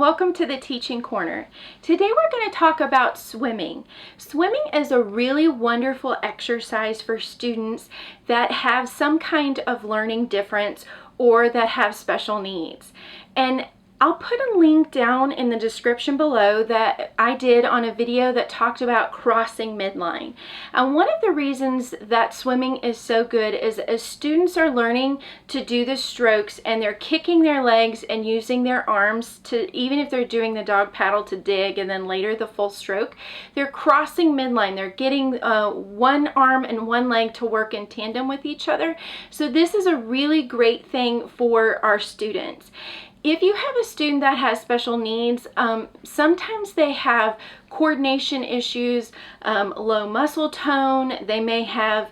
welcome to the Teaching Corner. Today we're going to talk about swimming. Swimming is a really wonderful exercise for students that have some kind of learning difference or that have special needs. And I'll put a link down in the description below that I did on a video that talked about crossing midline. And one of the reasons that swimming is so good is as students are learning to do the strokes and they're kicking their legs and using their arms to, even if they're doing the dog paddle to dig and then later the full stroke, they're crossing midline. They're getting one arm and one leg to work in tandem with each other. So this is a really great thing for our students. If you have a student that has special needs, sometimes they have coordination issues, low muscle tone, they may have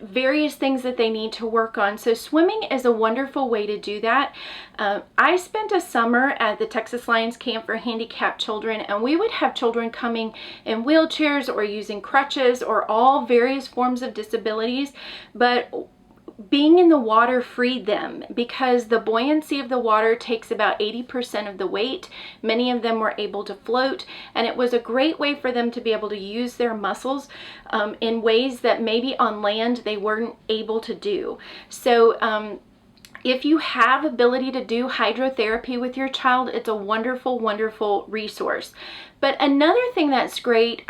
various things that they need to work on. So swimming is a wonderful way to do that. I spent a summer at the Texas Lions Camp for Handicapped Children, and we would have children coming in wheelchairs or using crutches or all various forms of disabilities, but being in the water freed them because the buoyancy of the water takes about 80% of the weight. Many of them were able to float, and it was a great way for them to be able to use their muscles in ways that maybe on land they weren't able to do. So if you have ability to do hydrotherapy with your child, it's a wonderful, wonderful resource. But another thing that's great,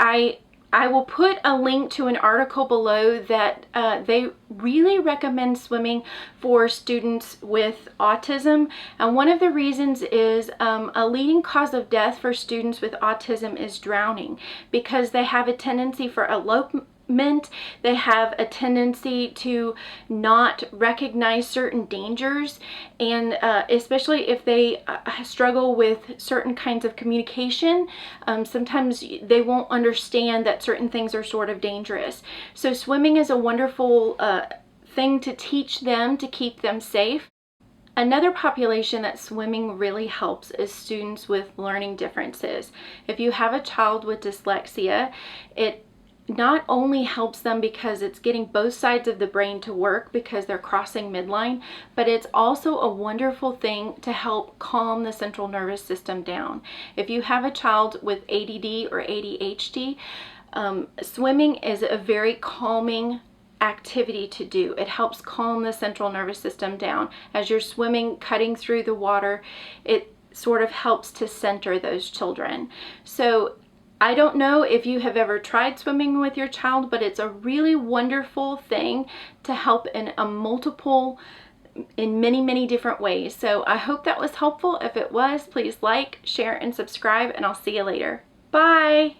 I will put a link to an article below that they really recommend swimming for students with autism. And one of the reasons is a leading cause of death for students with autism is drowning, because they have a tendency for elopement. They have a tendency to not recognize certain dangers, and especially if they struggle with certain kinds of communication, sometimes they won't understand that certain things are sort of dangerous. So swimming is a wonderful thing to teach them, to keep them safe. Another population that swimming really helps is students with learning differences. If you have a child with dyslexia, it not only helps them because it's getting both sides of the brain to work because they're crossing midline, but it's also a wonderful thing to help calm the central nervous system down. If you have a child with ADD or ADHD, swimming is a very calming activity to do. It helps calm the central nervous system down. As you're swimming, cutting through the water, it sort of helps to center those children. So I don't know if you have ever tried swimming with your child, but it's a really wonderful thing to help in many, many different ways. So I hope that was helpful. If it was, please like, share, and subscribe, and I'll see you later. Bye!